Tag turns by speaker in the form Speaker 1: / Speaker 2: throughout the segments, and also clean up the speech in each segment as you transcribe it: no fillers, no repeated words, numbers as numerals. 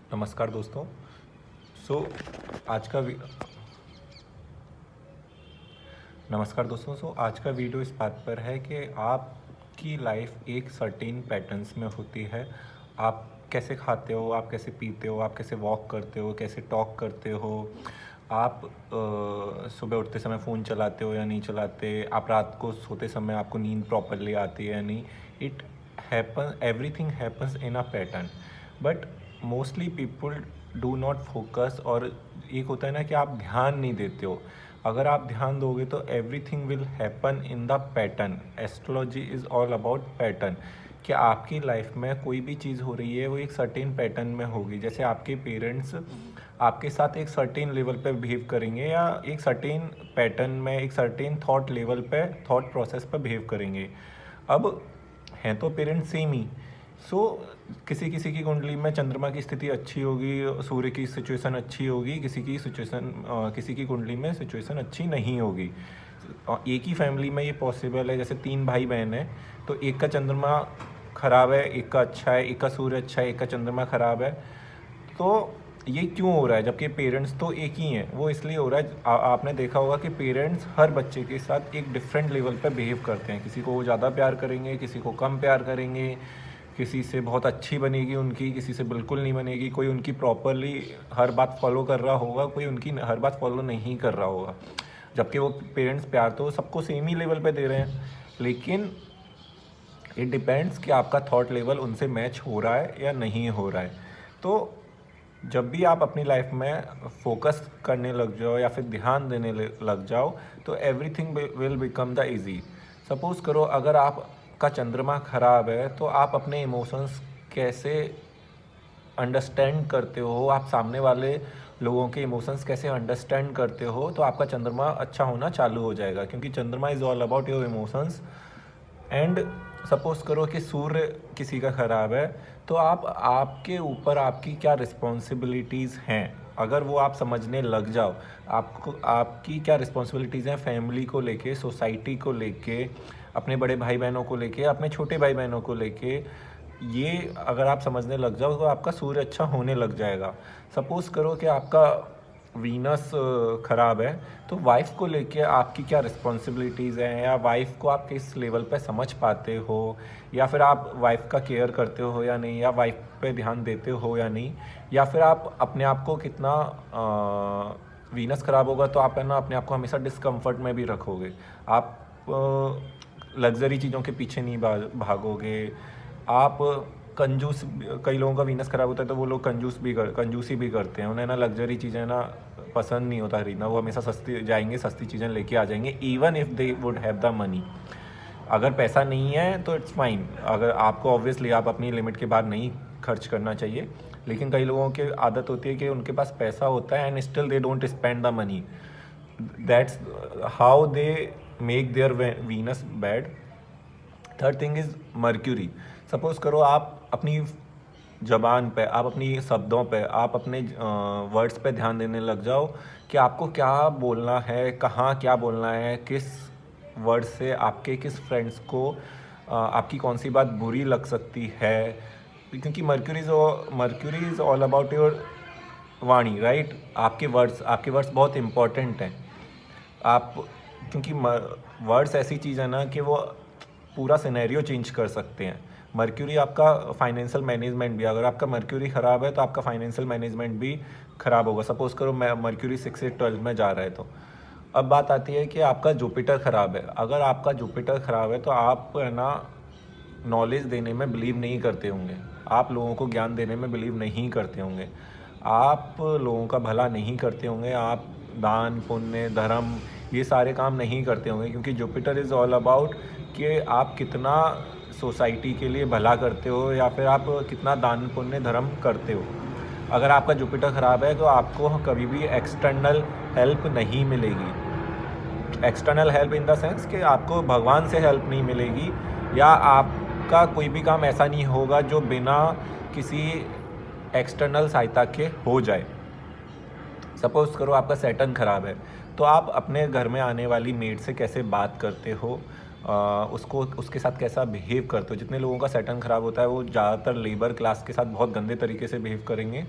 Speaker 1: नमस्कार दोस्तों। सो आज का वी नमस्कार दोस्तों। आज का वीडियो इस बात पर है कि आपकी लाइफ एक सर्टेन पैटर्न्स में होती है। आप कैसे खाते हो, आप कैसे पीते हो, आप कैसे वॉक करते हो, कैसे टॉक करते हो, आप सुबह उठते समय फ़ोन चलाते हो या नहीं चलाते, आप रात को सोते समय आपको नींद प्रॉपरली आती है या नहीं। It happen everything happens in a pattern, but mostly people do not focus. और एक होता है ना कि आप ध्यान नहीं देते हो। अगर आप ध्यान दोगे तो everything will happen in the pattern. Astrology is all about pattern, कि आपकी लाइफ में कोई भी चीज़ हो रही है वो एक सर्टेन पैटर्न में होगी। जैसे आपके पेरेंट्स आपके साथ एक सर्टेन लेवल पे बिहेव करेंगे या एक सर्टेन पैटर्न में, एक सर्टेन थॉट लेवल पे, थॉट प्रोसेस पर बिहेव करेंगे। अब हैं तो पेरेंट्स सेम ही। सो किसी किसी की कुंडली में चंद्रमा की स्थिति अच्छी होगी, सूर्य की सिचुएशन अच्छी होगी, किसी की कुंडली में सिचुएशन अच्छी नहीं होगी। एक ही फैमिली में ये पॉसिबल है। जैसे 3 भाई बहन हैं तो एक का चंद्रमा खराब है, एक का अच्छा है, एक का सूर्य अच्छा है, एक का चंद्रमा खराब है। तो ये क्यों हो रहा है जबकि पेरेंट्स तो एक ही हैं? वो इसलिए हो रहा है, आपने देखा होगा कि पेरेंट्स हर बच्चे के साथ एक डिफरेंट लेवल पे बिहेव करते हैं। किसी को वो ज़्यादा प्यार करेंगे, किसी को कम प्यार करेंगे, किसी से बहुत अच्छी बनेगी उनकी, किसी से बिल्कुल नहीं बनेगी। कोई उनकी प्रॉपरली हर बात फॉलो कर रहा होगा, कोई उनकी हर बात फॉलो नहीं कर रहा होगा। जबकि वो पेरेंट्स प्यार तो सबको सेम ही लेवल पे दे रहे हैं, लेकिन इट डिपेंड्स कि आपका थॉट लेवल उनसे मैच हो रहा है या नहीं हो रहा है। तो जब भी आप अपनी लाइफ में फोकस करने लग जाओ या फिर ध्यान देने लग जाओ तो everything will become the easy. Suppose करो अगर आपका चंद्रमा खराब है तो आप अपने इमोशंस कैसे अंडरस्टैंड करते हो, आप सामने वाले लोगों के इमोशंस कैसे अंडरस्टैंड करते हो, तो आपका चंद्रमा अच्छा होना चालू हो जाएगा। क्योंकि चंद्रमा is all about your emotions. And suppose करो कि सूर्य किसी का ख़राब है तो आपके ऊपर आपकी क्या रिस्पॉन्सिबिलिटीज़ हैं, अगर वो आप समझने लग जाओ, आपको आपकी क्या रिस्पॉन्सिबिलिटीज़ हैं फैमिली को लेके, सोसाइटी को लेके, अपने बड़े भाई बहनों को लेके, अपने छोटे भाई बहनों को लेके, ये अगर आप समझने लग जाओ तो आपका सूर्य अच्छा होने लग जाएगा। सपोज़ करो कि आपका वीनस ख़राब है तो वाइफ़ को लेके आपकी क्या रिस्पॉन्सिबिलिटीज़ हैं, या वाइफ़ को आप किस लेवल पे समझ पाते हो, या फिर आप वाइफ़ का केयर करते हो या नहीं, या वाइफ़ पे ध्यान देते हो या नहीं, या फिर आप अपने आप को कितना वीनस ख़राब होगा तो आप है ना अपने आप को हमेशा डिस्कम्फर्ट में भी रखोगे। आप लग्ज़री चीज़ों के पीछे नहीं भागोगे। आप कंजूस, कई लोगों का वीनस ख़राब होता है तो वो लोग कंजूसी भी करते हैं। उन्हें ना लग्जरी चीज़ें ना पसंद नहीं होता खरीदना, वो हमेशा सस्ती जाएंगे, सस्ती चीज़ें लेके आ जाएंगे, even if they would have the money. अगर पैसा नहीं है तो इट्स फाइन, अगर आपको ऑब्वियसली आप अपनी लिमिट के बाहर नहीं खर्च करना चाहिए। लेकिन कई लोगों की आदत होती है कि उनके पास पैसा होता है and still they don't spend the money. That's how they make their Venus bad. Third thing is mercury. Suppose करो आप अपनी ज़बान पे, आप अपनी शब्दों पे, आप अपने वर्ड्स पे ध्यान देने लग जाओ कि आपको क्या बोलना है, कहाँ क्या बोलना है, किस वर्ड से आपके किस फ्रेंड्स को आपकी कौन सी बात बुरी लग सकती है। क्योंकि Mercury is all about your वाणी, राइट। आपके वर्ड्स बहुत इम्पॉर्टेंट हैं। आप, क्योंकि वर्ड्स ऐसी चीज़ है ना कि वो पूरा सिनेरियो चेंज कर सकते हैं। मर्क्यूरी आपका फाइनेंशियल मैनेजमेंट भी, अगर आपका मर्क्यूरी ख़राब है तो आपका फाइनेंशियल मैनेजमेंट भी ख़राब होगा। सपोज़ करो मर्क्यूरी 6 से 12 में जा रहा है तो अब बात आती है कि आपका जुपिटर ख़राब है। अगर आपका जुपिटर ख़राब है तो आप है ना नॉलेज देने में बिलीव नहीं करते होंगे, आप लोगों को ज्ञान देने में बिलीव नहीं करते होंगे, आप लोगों का भला नहीं करते होंगे, आप दान पुण्य धर्म ये सारे काम नहीं करते होंगे। क्योंकि जुपिटर इज़ ऑल अबाउट कि आप कितना सोसाइटी के लिए भला करते हो या फिर आप कितना दान पुण्य धर्म करते हो। अगर आपका जुपिटर ख़राब है तो आपको कभी भी एक्सटर्नल हेल्प नहीं मिलेगी। External help in the sense कि आपको भगवान से हेल्प नहीं मिलेगी, या आपका कोई भी काम ऐसा नहीं होगा जो बिना किसी एक्सटर्नल सहायता के हो जाए। सपोज़ करो आपका सैटर्न ख़राब है तो आप अपने घर में आने वाली मेड से कैसे बात करते हो, उसको उसके साथ कैसा बिहेव करते हो। जितने लोगों का सैटर्न ख़राब होता है वो ज़्यादातर लेबर क्लास के साथ बहुत गंदे तरीके से बिहेव करेंगे,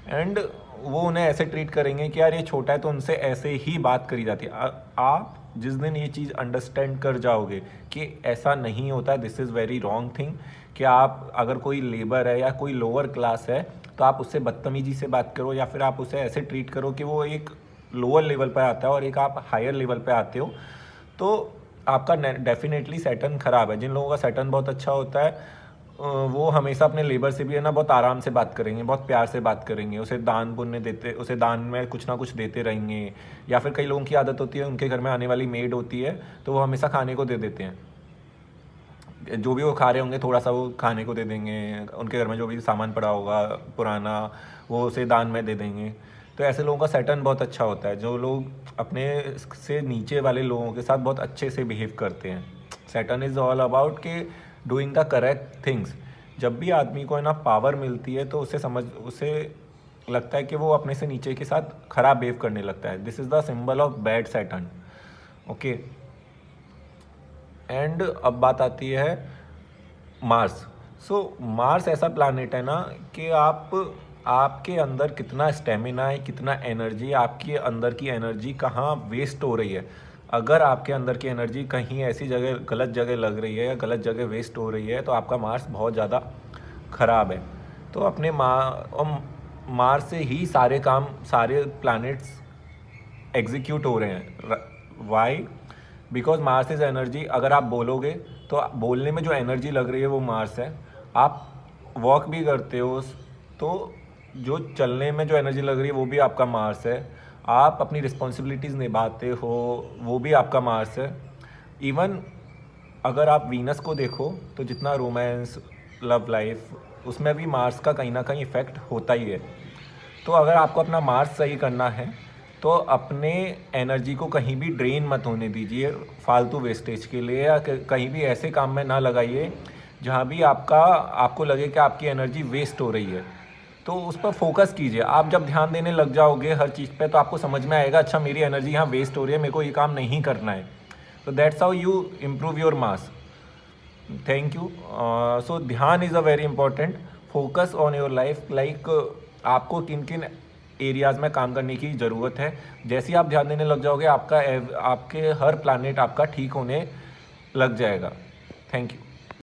Speaker 1: एंड वो उन्हें ऐसे ट्रीट करेंगे कि यार ये छोटा है तो उनसे ऐसे ही बात करी जाती है। आप जिस दिन ये चीज़ अंडरस्टैंड कर जाओगे कि ऐसा नहीं होता है, this is very wrong thing, कि आप अगर कोई लेबर है या कोई लोअर क्लास है तो आप उससे बदतमीजी से बात करो या फिर आप उसे ऐसे ट्रीट करो कि वो एक लोअर लेवल पर आता है और एक आप हायर लेवल पर आते हो, तो आपका डेफिनेटली सैटर्न ख़राब है। जिन लोगों का सैटर्न बहुत अच्छा होता है वो हमेशा अपने लेबर से भी है ना बहुत आराम से बात करेंगे, बहुत प्यार से बात करेंगे, उसे दान पुण्य देते, उसे दान में कुछ ना कुछ देते रहेंगे। या फिर कई लोगों की आदत होती है, उनके घर में आने वाली मेड होती है तो वो हमेशा खाने को दे देते हैं, जो भी वो खा रहे होंगे थोड़ा सा वो खाने को दे देंगे, उनके घर में जो भी सामान पड़ा होगा पुराना वो उसे दान में दे देंगे। तो ऐसे लोगों का सैटर्न बहुत अच्छा होता है, जो लोग अपने से नीचे वाले लोगों के साथ बहुत अच्छे से बिहेव करते हैं। सैटर्न इज़ ऑल अबाउट के डूइंग द करेक्ट थिंग्स। जब भी आदमी को है ना पावर मिलती है तो उसे लगता है कि वो अपने से नीचे के साथ खराब बिहेव करने लगता है। This is the symbol of bad Saturn. Okay, and अब बात आती है मार्स। मार्स ऐसा प्लैनेट है ना कि आपके अंदर कितना स्टेमिना है, कितना एनर्जी, आपके अंदर की एनर्जी कहाँ वेस्ट हो रही है। अगर आपके अंदर की एनर्जी कहीं ऐसी जगह गलत जगह लग रही है या गलत जगह वेस्ट हो रही है तो आपका मार्स बहुत ज़्यादा ख़राब है। तो अपने मार्स से ही सारे काम, सारे प्लैनेट्स एग्जीक्यूट हो रहे हैं। Why? Because Mars is energy. अगर आप बोलोगे तो बोलने में जो एनर्जी लग रही है वो मार्स है। आप वॉक भी करते हो तो जो चलने में जो एनर्जी लग रही है वो भी आपका मार्स है। आप अपनी रिस्पॉन्सिबिलिटीज़ निभाते हो वो भी आपका मार्स है। इवन अगर आप वीनस को देखो तो जितना रोमांस, लव लाइफ, उसमें भी मार्स का कहीं ना कहीं इफ़ेक्ट होता ही है। तो अगर आपको अपना मार्स सही करना है तो अपने एनर्जी को कहीं भी ड्रेन मत होने दीजिए फालतू वेस्टेज के लिए, या कहीं भी ऐसे काम में ना लगाइए जहाँ भी आपको लगे कि आपकी एनर्जी वेस्ट हो रही है। तो उस पर फोकस कीजिए। आप जब ध्यान देने लग जाओगे हर चीज़ पे तो आपको समझ में आएगा अच्छा मेरी एनर्जी यहाँ वेस्ट हो रही है, मेरे को ये काम नहीं करना है। तो that's how you improve your mass. Thank you. So ध्यान is a very important. Focus on your life, like आपको किन किन एरियाज़ में काम करने की ज़रूरत है। जैसे ही आप ध्यान देने लग जाओगे आपके हर प्लैनेट आपका ठीक होने लग जाएगा। Thank you.